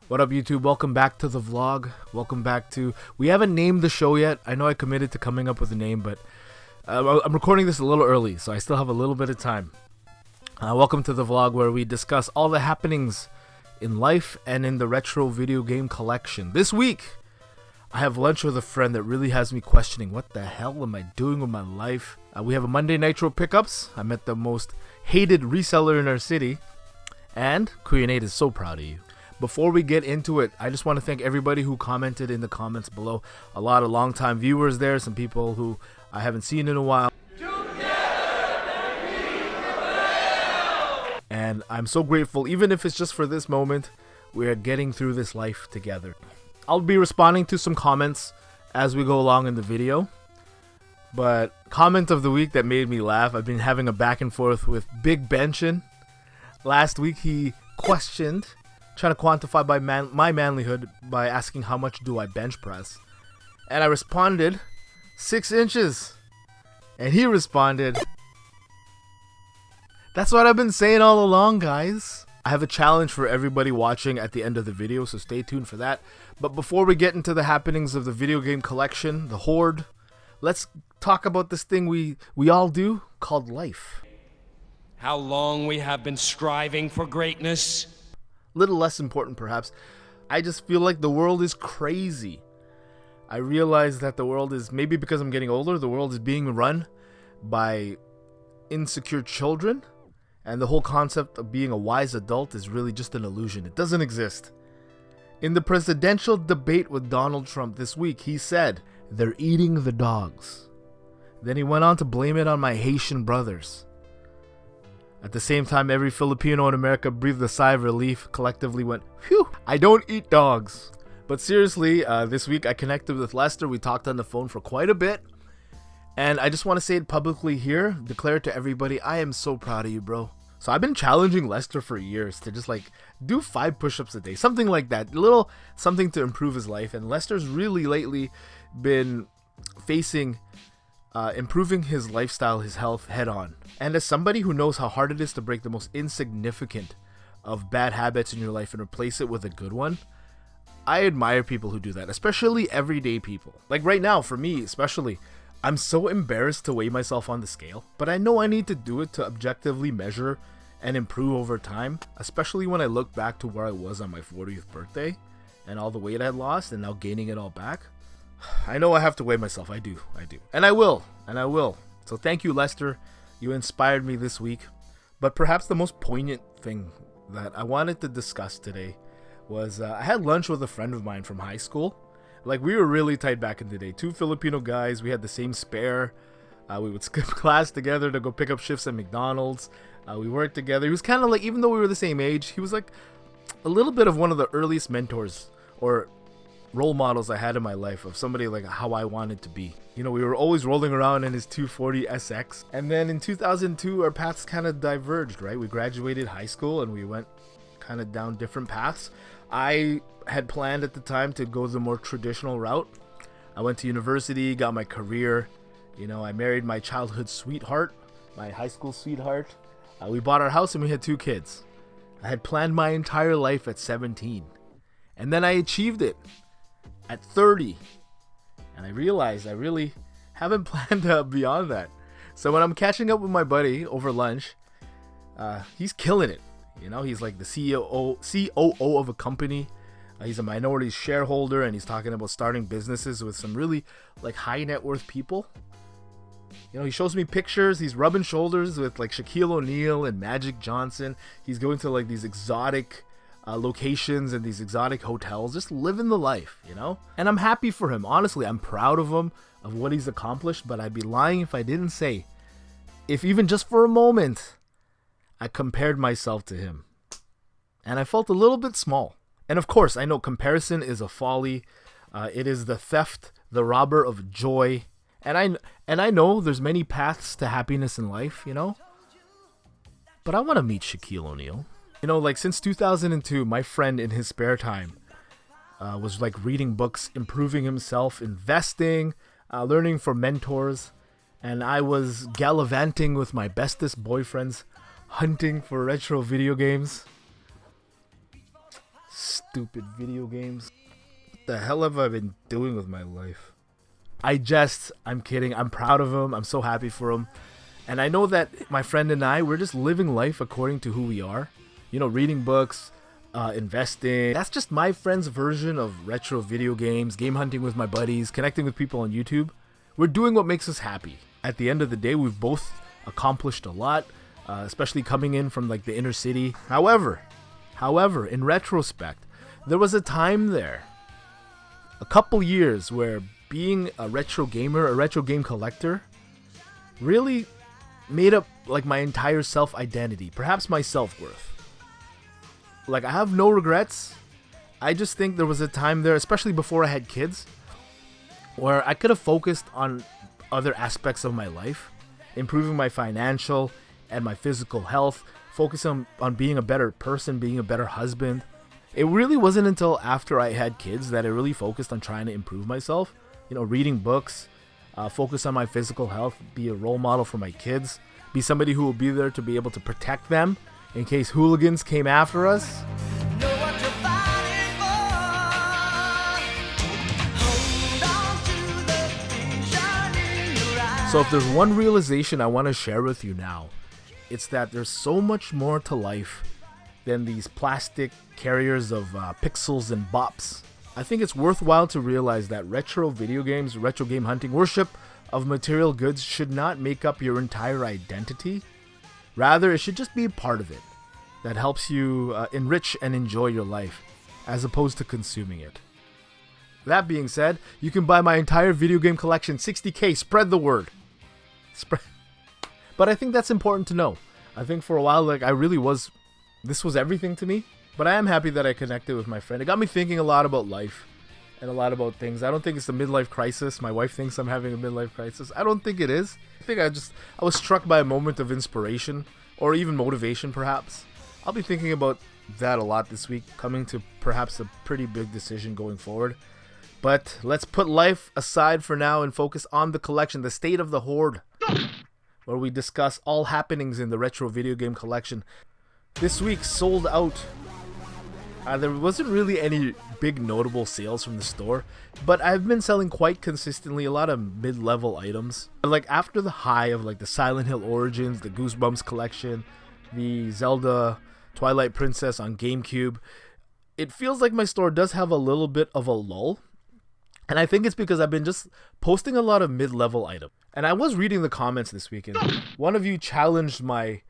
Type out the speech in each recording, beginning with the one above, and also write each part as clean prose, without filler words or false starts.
What up, YouTube? Welcome back to the vlog. Welcome back to... We haven't named the show yet. I know I committed to coming up with a name, but I'm recording this a little early, so I still have a little bit of time. Welcome to the vlog where we discuss all the happenings in life and in the retro video game collection. This week, I have lunch with a friend that really has me questioning what the hell am I doing with my life. We have a Monday Nitro pickups. I met the most hated reseller in our city, and Queen8 is so proud of you. Before we get into it, I just want to thank everybody who commented in the comments below. A lot of long-time viewers there, some people who I haven't seen in a while. And I'm so grateful, even if it's just for this moment, we're getting through this life together. I'll be responding to some comments as we go along in the video. But comment of the week that made me laugh, I've been having a back and forth with Big Benchin. Last week he questioned, trying to quantify my manlyhood by asking how much do I bench press. And I responded, 6 inches. And he responded, that's what I've been saying all along, guys. I have a challenge for everybody watching at the end of the video, so stay tuned for that. But before we get into the happenings of the video game collection, the Horde, let's talk about this thing we all do called life. How long we have been striving for greatness. Little less important perhaps. I just feel like the world is crazy. I realize that the world is, maybe because I'm getting older, the world is being run by insecure children. And the whole concept of being a wise adult is really just an illusion. It doesn't exist. In the presidential debate with Donald Trump this week, he said, they're eating the dogs. Then he went on to blame it on my Haitian brothers. At the same time, every Filipino in America breathed a sigh of relief, collectively went, phew, I don't eat dogs. But seriously, this week I connected with Lester. We talked on the phone for quite a bit. And I just want to say it publicly here, declare to everybody, I am so proud of you, bro. So I've been challenging Lester for years to just like do 5 push-ups a day, something like that, a little something to improve his life. And Lester's really lately been facing improving his lifestyle, his health head on. And as somebody who knows how hard it is to break the most insignificant of bad habits in your life and replace it with a good one, I admire people who do that, especially everyday people. Like right now, for me especially, I'm so embarrassed to weigh myself on the scale, but I know I need to do it to objectively measure and improve over time, especially when I look back to where I was on my 40th birthday and all the weight I had lost and now gaining it all back. I know I have to weigh myself. I do. And I will. So thank you, Lester. You inspired me this week. But perhaps the most poignant thing that I wanted to discuss today was I had lunch with a friend of mine from high school. Like, we were really tight back in the day. 2 Filipino guys. We had the same spare. We would skip class together to go pick up shifts at McDonald's. We worked together. He was kind of like, even though we were the same age, he was like a little bit of one of the earliest mentors or role models I had in my life of somebody like how I wanted to be. You know, we were always rolling around in his 240 SX. And then in 2002, our paths kind of diverged, right? We graduated high school and we went kind of down different paths. I had planned at the time to go the more traditional route. I went to university, got my career. You know, I married my childhood sweetheart, my high school sweetheart. We bought our house and we had 2 kids. I had planned my entire life at 17. And then I achieved it at 30. And I realized I really haven't planned beyond that. So when I'm catching up with my buddy over lunch, he's killing it. You know, he's like the COO of a company. He's a minority shareholder, and he's talking about starting businesses with some really like high net worth people. You know, he shows me pictures. He's rubbing shoulders with like Shaquille O'Neal and Magic Johnson. He's going to like these exotic locations and these exotic hotels, just living the life, you know? And I'm happy for him. Honestly, I'm proud of him, of what he's accomplished, but I'd be lying if I didn't say, if even just for a moment, I compared myself to him. And I felt a little bit small. And of course, I know comparison is a folly. It is the theft, the robber of joy. And I know there's many paths to happiness in life, you know? But I want to meet Shaquille O'Neal. You know, like since 2002, my friend in his spare time was like reading books, improving himself, investing, learning from mentors. And I was gallivanting with my bestest boyfriends, hunting for retro video games. Stupid video games. What the hell have I been doing with my life? I'm kidding. I'm proud of him. I'm so happy for him. And I know that my friend and I, we're just living life according to who we are. You know, reading books, investing. That's just my friend's version of retro video games, game hunting with my buddies, connecting with people on YouTube. We're doing what makes us happy. At the end of the day, we've both accomplished a lot, especially coming in from like the inner city. However, in retrospect, there was a time there, a couple years, where being a retro gamer, a retro game collector, really made up like my entire self-identity, perhaps my self-worth. Like, I have no regrets. I just think there was a time there, especially before I had kids, where I could have focused on other aspects of my life, improving my financial and my physical health, focusing on being a better person, being a better husband. It really wasn't until after I had kids that I really focused on trying to improve myself. You know, reading books, focus on my physical health, be a role model for my kids, be somebody who will be there to be able to protect them in case hooligans came after us. So if there's one realization I want to share with you now, it's that there's so much more to life than these plastic carriers of pixels and bops. I think it's worthwhile to realize that retro video games, retro game hunting, worship of material goods should not make up your entire identity. Rather, it should just be a part of it that helps you enrich and enjoy your life, as opposed to consuming it. That being said, you can buy my entire video game collection, 60K, spread the word. But I think that's important to know. I think for a while, like, this was everything to me. But I am happy that I connected with my friend. It got me thinking a lot about life and a lot about things. I don't think it's a midlife crisis. My wife thinks I'm having a midlife crisis. I don't think it is. I think I was struck by a moment of inspiration, or even motivation, perhaps. I'll be thinking about that a lot this week, coming to perhaps a pretty big decision going forward. But let's put life aside for now and focus on the collection, the State of the Horde, where we discuss all happenings in the retro video game collection. This week sold out. There wasn't really any big notable sales from the store, but I've been selling quite consistently a lot of mid-level items. Like, after the high of like the Silent Hill Origins, the Goosebumps collection, the Zelda Twilight Princess on GameCube, it feels like my store does have a little bit of a lull. And I think it's because I've been just posting a lot of mid-level items. And I was reading the comments this weekend. One of you challenged my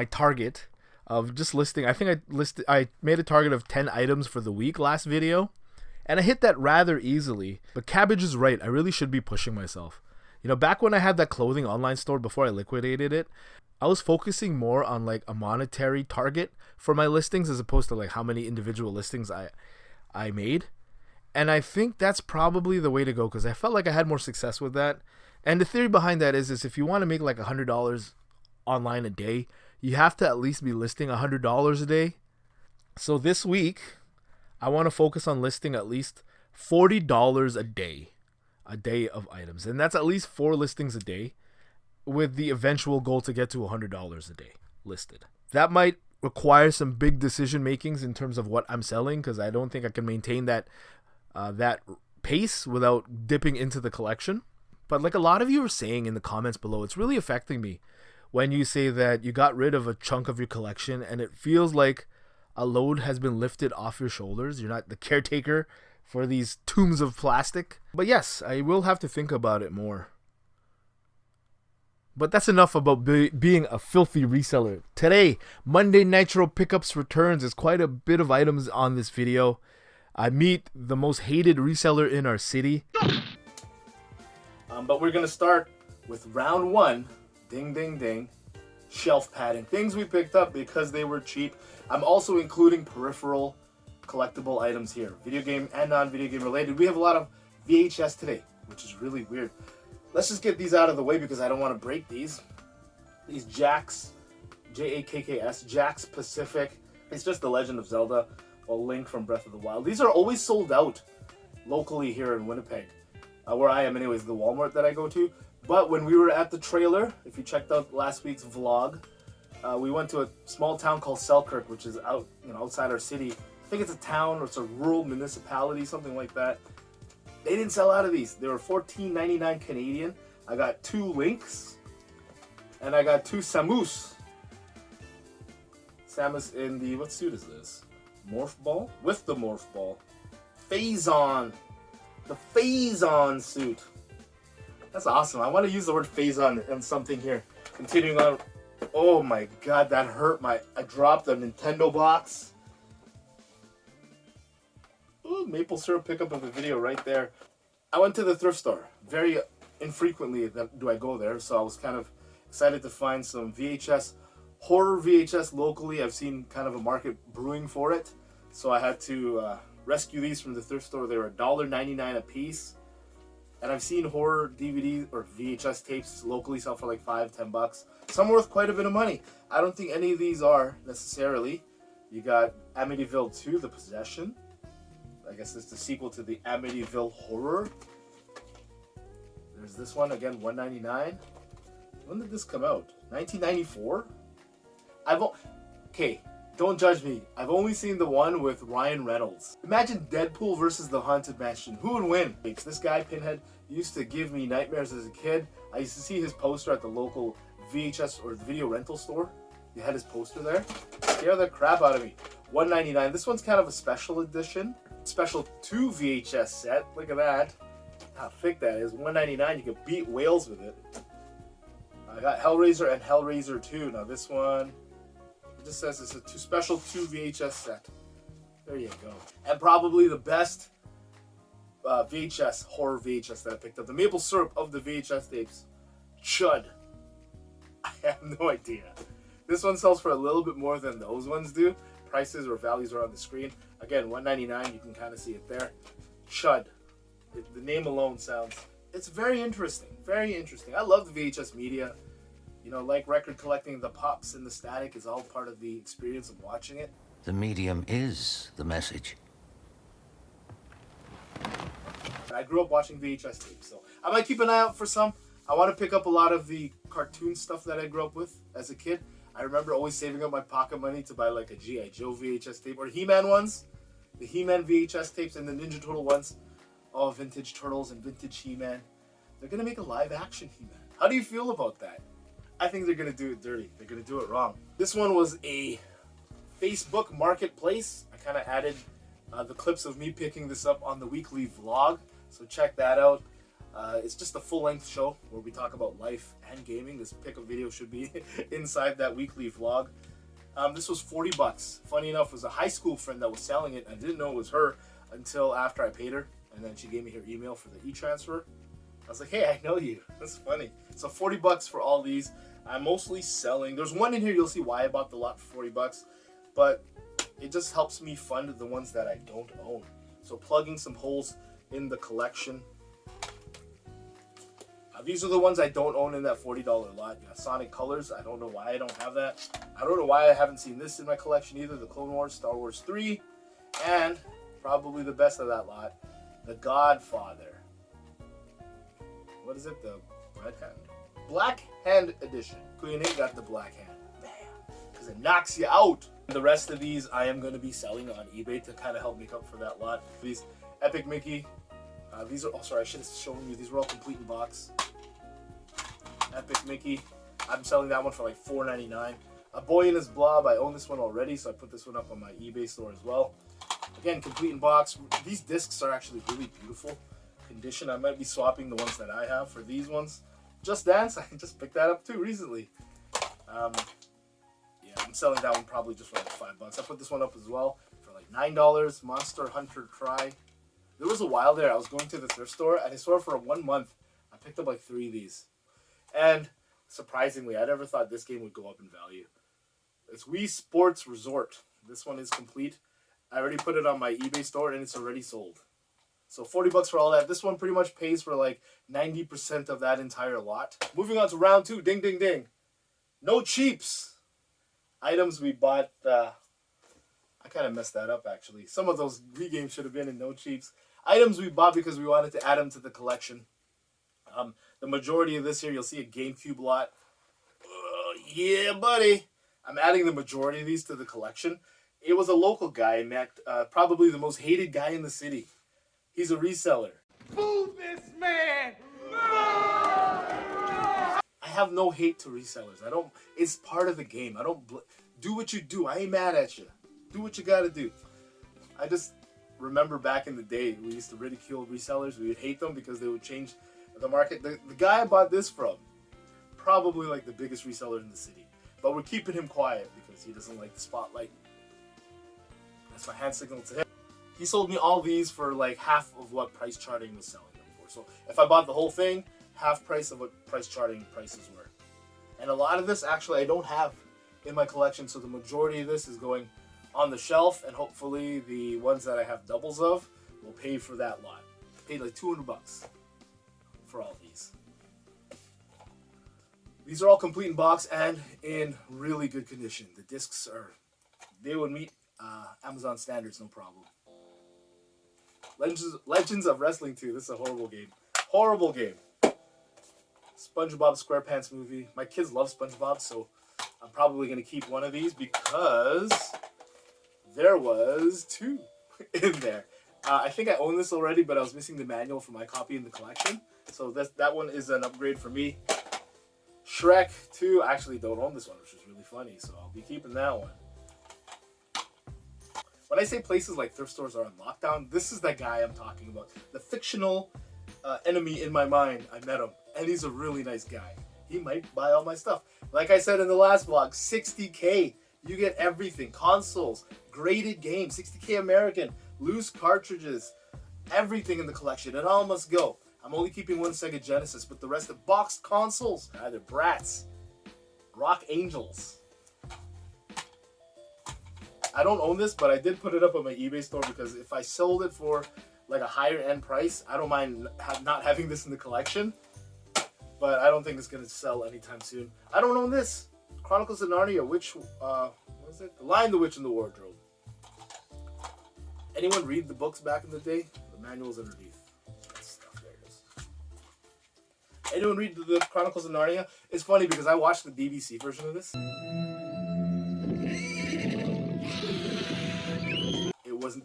target of just listing. I think I made a target of 10 items for the week last video, and I hit that rather easily. But Cabbage is right. I really should be pushing myself. You know, back when I had that clothing online store before I liquidated it, I was focusing more on like a monetary target for my listings as opposed to like how many individual listings I made. And I think that's probably the way to go, because I felt like I had more success with that. And the theory behind that is if you want to make like $100 online a day, you have to at least be listing $100 a day. So this week, I want to focus on listing at least $40 a day of items. And that's at least 4 listings a day, with the eventual goal to get to $100 a day listed. That might require some big decision makings in terms of what I'm selling, because I don't think I can maintain that pace without dipping into the collection. But like a lot of you are saying in the comments below, it's really affecting me when you say that you got rid of a chunk of your collection and it feels like a load has been lifted off your shoulders. You're not the caretaker for these tombs of plastic. But yes, I will have to think about it more. But that's enough about being a filthy reseller. Today, Monday Nitro Pickups returns. There's quite a bit of items on this video. I meet the most hated reseller in our city. But we're going to start with round 1. Ding, ding, ding. Shelf padding. Things we picked up because they were cheap. I'm also including peripheral collectible items here. Video game and non-video game related. We have a lot of VHS today, which is really weird. Let's just get these out of the way because I don't want to break these. These Jacks, Jakks, Jacks Pacific. It's just The Legend of Zelda, or Link from Breath of the Wild. These are always sold out locally here in Winnipeg, where I am anyways, the Walmart that I go to. But when we were at the trailer, if you checked out last week's vlog, we went to a small town called Selkirk, which is out, outside our city, think it's a town or it's a rural municipality, something like that. They didn't sell out of these. They were $14.99 Canadian. I got 2 Lynx, and I got 2 Samus. Samus in the, what suit is this? Morph Ball? With the Morph Ball. Phazon. The Phazon suit. That's awesome. I want to use the word Phazon on something here. Continuing on. Oh my god, that hurt my... I dropped a Nintendo box. Ooh, maple syrup pickup of the video right there. I went to the thrift store. Very infrequently do I go there, so I was kind of excited to find some VHS, horror VHS locally. I've seen kind of a market brewing for it, so I had to rescue these from the thrift store. They were $1.99 a piece. And I've seen horror DVD or VHS tapes locally sell for like $5-10. Some worth quite a bit of money. I don't think any of these are necessarily. You got Amityville 2, The Possession. I guess it's the sequel to the Amityville Horror. There's this one again, $1.99. When did this come out? 1994. Okay, don't judge me. I've only seen the one with Ryan Reynolds. Imagine Deadpool versus the Haunted Mansion. Who would win? This guy, Pinhead, used to give me nightmares as a kid. I used to see his poster at the local VHS or video rental store. He had his poster there. Scare the crap out of me. $1.99. This one's kind of a special edition. Special 2 VHS set. Look at that. How thick that is. $1.99. You could beat whales with it. I got Hellraiser and Hellraiser 2. Now this one... It just says it's a special 2 VHS set. There you go. And probably the best VHS, horror VHS that I picked up. The maple syrup of the VHS tapes. Chud. I have no idea. This one sells for a little bit more than those ones do. Prices or values are on the screen. Again, $1.99. You can kind of see it there. Chud. The name alone sounds... It's very interesting. Very interesting. I love the VHS media. You know, like record collecting, the pops and the static is all part of the experience of watching it. The medium is the message. I grew up watching VHS tapes, so I might keep an eye out for some. I want to pick up a lot of the cartoon stuff that I grew up with as a kid. I remember always saving up my pocket money to buy like a G.I. Joe VHS tape or He-Man ones. The He-Man VHS tapes and the Ninja Turtle ones. Oh, vintage Turtles and vintage He-Man. They're going to make a live action He-Man. How do you feel about that? I think they're going to do it dirty. They're going to do it wrong. This one was a Facebook marketplace. I kind of added the clips of me picking this up on the weekly vlog. So check that out. It's just a full-length show where we talk about life and gaming. This pickup video should be inside that weekly vlog. This was $40. Funny enough, it was a high school friend that was selling it. I didn't know it was her until after I paid her. And then she gave me her email for the e-transfer. I was like, hey, I know you. That's funny. So $40 for all these. I'm mostly selling. There's one in here, you'll see why I bought the lot for $40. But it just helps me fund the ones that I don't own. So plugging some holes in the collection. These are the ones I don't own in that $40 lot. You got Sonic Colors. I don't know why I don't have that. I don't know why I haven't seen this in my collection either. The Clone Wars, Star Wars 3. And probably the best of that lot, The Godfather. What is it? The Red Hand? Black Hand Edition. Queen A got the Black Hand. Bam. Because it knocks you out. The rest of these I am going to be selling on eBay to kind of help make up for that lot. These Epic Mickey. These are, oh sorry, I should have shown you. These were all complete in box. Epic Mickey. I'm selling that one for like $4.99. A Boy in His Blob. I own this one already, so I put this one up on my eBay store as well. Again, complete in box. These discs are actually really beautiful condition. I might be swapping the ones that I have for these ones. Just Dance, I just picked that up too recently. Yeah, I'm selling that one probably just for like $5. I put this one up as well for like $9. Monster Hunter Cry. There was a while there I was going to the thrift store and I saw for 1 month. I picked up like 3 of these. And surprisingly, I never thought this game would go up in value. It's Wii Sports Resort. This one is complete. I already put it on my eBay store and it's already sold. So $40 for all that. This one pretty much pays for like 90% of that entire lot. Moving on to round 2. Ding, ding, ding. No cheaps. Items we bought. I kind of messed that up actually. Some of those regames should have been in no cheaps. Items we bought because we wanted to add them to the collection. The majority of this here, you'll see a GameCube lot. Yeah, buddy. I'm adding the majority of these to the collection. It was a local guy I met, probably the most hated guy in the city. He's a reseller. Boo this man! I have no hate to resellers. I don't. It's part of the game. I don't. Do what you do. I ain't mad at you. Do what you gotta do. I just remember back in the day, we used to ridicule resellers. We would hate them because they would change the market. The guy I bought this from, probably like the biggest reseller in the city. But we're keeping him quiet because he doesn't like the spotlight. That's my hand signal to him. He sold me all these for like half of what price charting was selling them for. So if I bought the whole thing, half price of what price charting prices were. And a lot of this actually I don't have in my collection, so the majority of this is going on the shelf, and hopefully the ones that I have doubles of will pay for that lot. I paid like $200 for all these. These are all complete in box and in really good condition. The discs they would meet Amazon standards, no problem. Legends of Wrestling 2. This is a horrible game. Horrible game. SpongeBob SquarePants movie. My kids love SpongeBob, so I'm probably going to keep one of these because there was 2 in there. I think I own this already, but I was missing the manual for my copy in the collection. So that one is an upgrade for me. Shrek 2. I actually don't own this one, which is really funny, so I'll be keeping that one. When I say places like thrift stores are on lockdown, this is that guy I'm talking about. The fictional enemy in my mind. I met him, and he's a really nice guy. He might buy all my stuff. Like I said in the last vlog, $60K. You get everything. Consoles, graded games, $60K American, loose cartridges, everything in the collection. It all must go. I'm only keeping one Sega Genesis, but the rest of boxed consoles, either Bratz, Rock Angels. I don't own this, but I did put it up on my eBay store because if I sold it for like a higher end price, I don't mind not having this in the collection. But I don't think it's going to sell anytime soon. I don't own this. Chronicles of Narnia, what is it? The Lion, the Witch, and the Wardrobe. Anyone read the books back in the day? The manual's underneath. That stuff, there it is. Anyone read the Chronicles of Narnia? It's funny because I watched the BBC version of this.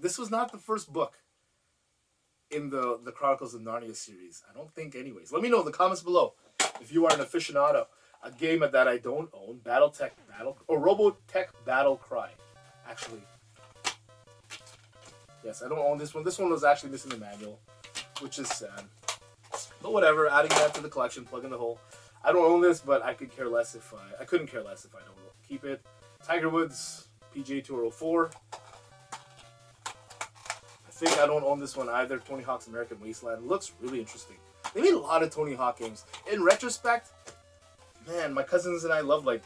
This was not the first book in the Chronicles of Narnia series. I don't think anyways. Let me know in the comments below if you are an aficionado. A game that I don't own, Robotech Battle Cry. Actually, yes, I don't own this one. This one was actually missing the manual, which is sad. But whatever, adding that to the collection, plug in the hole. I don't own this, but I could care less if I couldn't care less if I don't keep it. Tiger Woods PGA Tour 04. I think I don't own this one either. Tony Hawk's American Wasteland. Looks really interesting. They made a lot of Tony Hawk games. In retrospect, man, my cousins and I loved like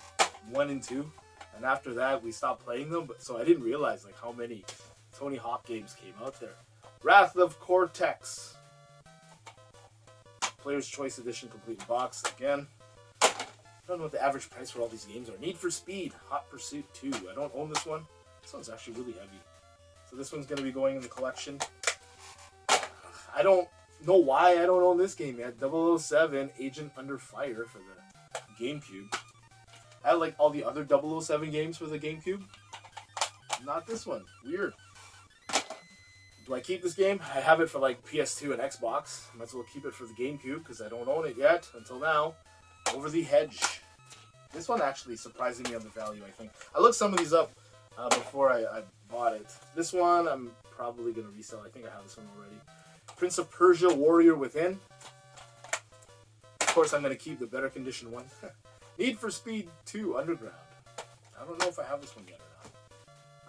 1 and 2. And after that, we stopped playing them. So I didn't realize like how many Tony Hawk games came out there. Wrath of Cortex. Player's Choice Edition complete box again. I don't know what the average price for all these games are. Need for Speed. Hot Pursuit 2. I don't own this one. This one's actually really heavy. So this one's going to be going in the collection. I don't know why I don't own this game yet. 007 Agent Under Fire for the GameCube. I had like all the other 007 games for the GameCube. Not this one. Weird. Do I keep this game? I have it for like PS2 and Xbox. Might as well keep it for the GameCube because I don't own it yet until now. Over the Hedge. This one actually surprising me on the value, I think. I looked some of these up before I bought it. This one I'm probably going to resell. I think I have this one already. Prince of Persia Warrior Within. Of course, I'm going to keep the better condition one. Need for Speed 2 Underground. I don't know if I have this one yet or not.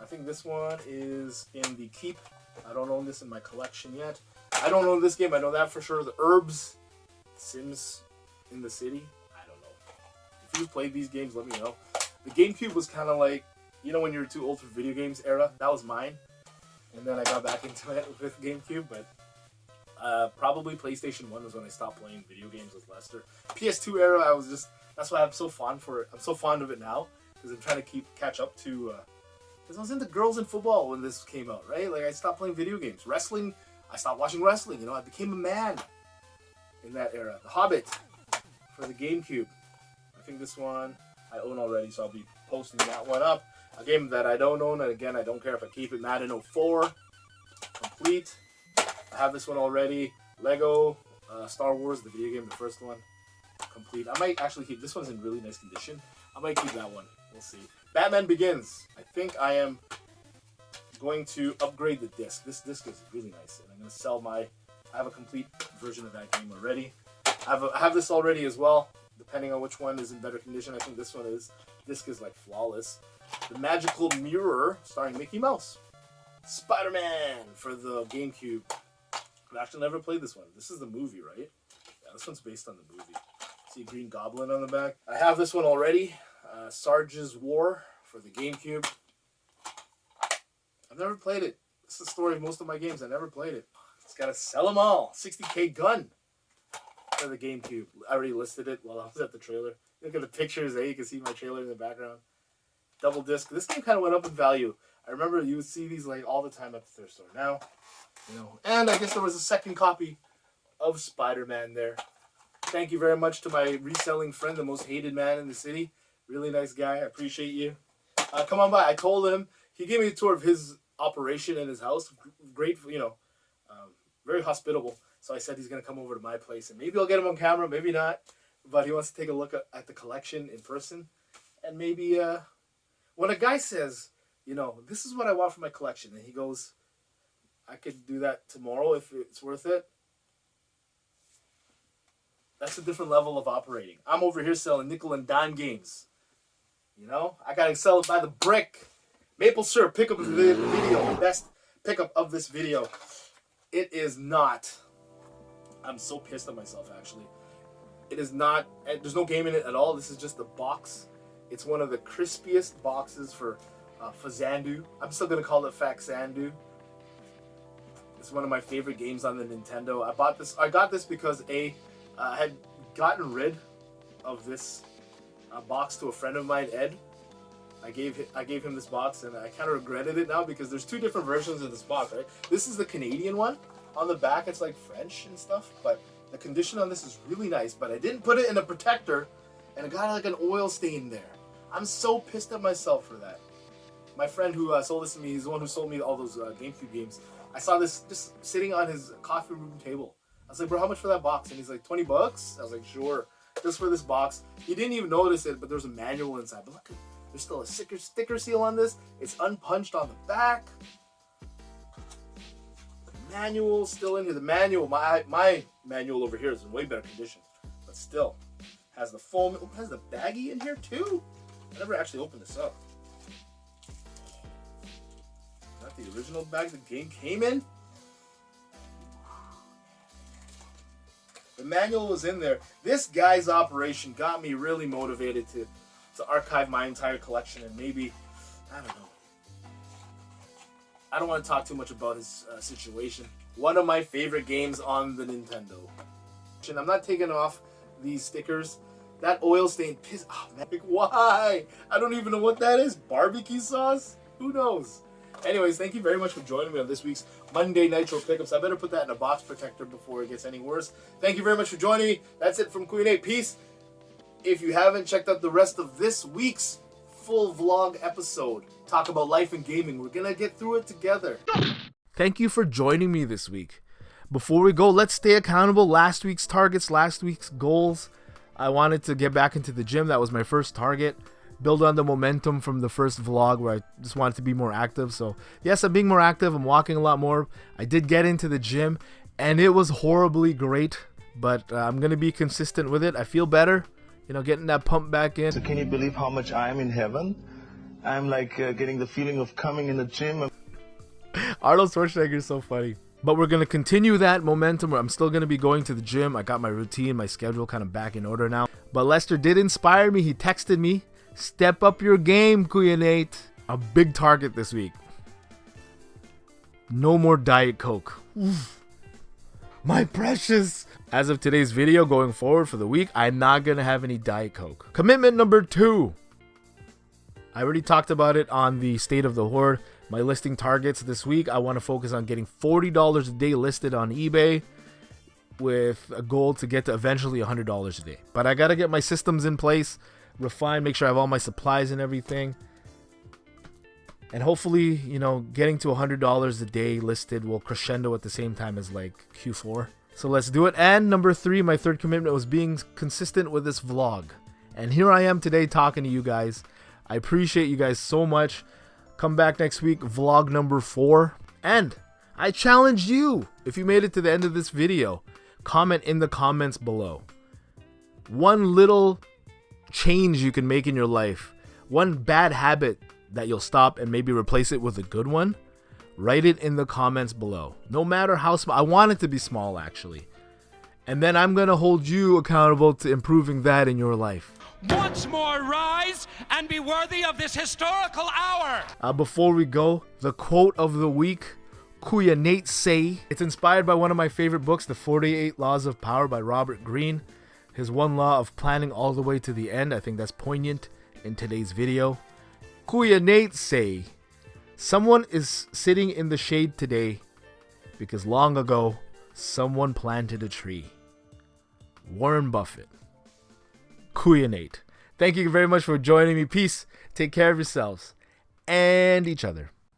I think this one is in the keep. I don't own this in my collection yet. I don't own this game. I know that for sure. The Herbs. Sims in the City. I don't know. If you've played these games, let me know. The GameCube was kind of like, you know when you're too old for video games era? That was mine. And then I got back into it with GameCube, but probably PlayStation 1 was when I stopped playing video games with Lester. PS2 era, I was just, that's why I'm so fond for it. I'm so fond of it now, because I'm trying to catch up to, because I was into girls in football when this came out, right? Like, I stopped playing video games. Wrestling, I stopped watching wrestling, you know, I became a man in that era. The Hobbit for the GameCube. I think this one I own already, so I'll be posting that one up. A game that I don't own, and again, I don't care if I keep it. Madden 04, complete. I have this one already. Lego, Star Wars, the video game, the first one, complete. I might actually keep, this one's in really nice condition. I might keep that one. We'll see. Batman Begins. I think I am going to upgrade the disc. This disc is really nice, and I'm going to sell I have a complete version of that game already. I have this already as well, depending on which one is in better condition. I think this one is. Disc is like flawless. The Magical Mirror, starring Mickey Mouse. Spider-Man for the GameCube. I've actually never played this one. This is the movie, right? Yeah, this one's based on the movie. See Green Goblin on the back. I have this one already. Sarge's War for the GameCube. I've never played it. This is the story of most of my games. I never played it. Just gotta sell them all. 60K gun for the GameCube. I already listed it while I was at the trailer. Look at the pictures there. You can see my trailer in the background. Double disc. This game kind of went up in value. I remember you would see these like all the time at the thrift store. Now, you know. And I guess there was a second copy of Spider-Man there. Thank you very much to my reselling friend, the most hated man in the city. Really nice guy. I appreciate you. Come on by. I told him. He gave me a tour of his operation in his house. Great, you know, very hospitable. So I said he's going to come over to my place, and maybe I'll get him on camera, maybe not. But he wants to take a look at the collection in person. And maybe when a guy says, you know, this is what I want for my collection, and he goes, I could do that tomorrow if it's worth it. That's a different level of operating. I'm over here selling nickel and dime games. You know, I got to sell it by the brick. Maple syrup pickup of the video. Best pickup of this video. It is not. I'm so pissed at myself, actually. It is not. There's no game in it at all. This is just a box. It's one of the crispiest boxes for Fazandu. I'm still going to call it Faxandu. It's one of my favorite games on the Nintendo. I got this because I had gotten rid of this box to a friend of mine, Ed. I gave him this box, and I kind of regretted it now because there's two different versions of this box, right? This is the Canadian one. On the back, it's like French and stuff, but the condition on this is really nice. But I didn't put it in a protector, and it got like an oil stain there. I'm so pissed at myself for that. My friend who sold this to me, he's the one who sold me all those GameCube games. I saw this just sitting on his coffee room table. I was like, bro, how much for that box? And he's like, $20? I was like, sure. Just for this box. He didn't even notice it, but there's a manual inside. But look, there's still a sticker seal on this. It's unpunched on the back. The manual's still in here. The manual, my manual over here is in way better condition. But still, has the foam. It has the baggie in here too. I never actually opened this up. Not the original bag the game came in. The manual was in there. This guy's operation got me really motivated to archive my entire collection, and maybe, I don't know. I don't want to talk too much about his situation. One of my favorite games on the Nintendo. And I'm not taking off these stickers. That oil stain piss. Oh man, why? I don't even know what that is. Barbecue sauce? Who knows? Anyways, thank you very much for joining me on this week's Monday Nitro Pickups. I better put that in a box protector before it gets any worse. Thank you very much for joining me. That's it from Queen A. Peace. If you haven't checked out the rest of this week's full vlog episode, talk about life and gaming, we're going to get through it together. Thank you for joining me this week. Before we go, let's stay accountable. Last week's targets, last week's goals. I wanted to get back into the gym. That was my first target. Build on the momentum from the first vlog where I just wanted to be more active. So yes, I'm being more active. I'm walking a lot more. I did get into the gym and it was horribly great, but I'm going to be consistent with it. I feel better, you know, getting that pump back in. So can you believe how much I'm in heaven? I'm like getting the feeling of coming in the gym. Arnold Schwarzenegger is so funny. But we're going to continue that momentum. I'm still going to be going to the gym. I got my routine, my schedule kind of back in order now. But Lester did inspire me. He texted me, step up your game, Kuyanate. A big target this week. No more Diet Coke. Oof. My precious. As of today's video, going forward for the week, I'm not going to have any Diet Coke. Commitment number 2. I already talked about it on the State of the Horde. My listing targets this week, I want to focus on getting $40 a day listed on eBay with a goal to get to eventually $100 a day. But I got to get my systems in place, refine, make sure I have all my supplies and everything. And hopefully, you know, getting to $100 a day listed will crescendo at the same time as like Q4. So let's do it. And number 3, my third commitment was being consistent with this vlog. And here I am today talking to you guys. I appreciate you guys so much. Come back next week, vlog number 4. And I challenge you, if you made it to the end of this video, comment in the comments below. One little change you can make in your life, one bad habit that you'll stop and maybe replace it with a good one, write it in the comments below. No matter how small, I want it to be small actually. And then I'm gonna hold you accountable to improving that in your life. Once more rise and be worthy of this historical hour. Before we go, the quote of the week, Kuya Nate say. It's inspired by one of my favorite books, The 48 Laws of Power by Robert Greene. His one law of planning all the way to the end. I think that's poignant in today's video. Kuya Nate say, someone is sitting in the shade today because long ago someone planted a tree. Warren Buffett. Kuya Nate. Thank you very much for joining me. Peace. Take care of yourselves and each other.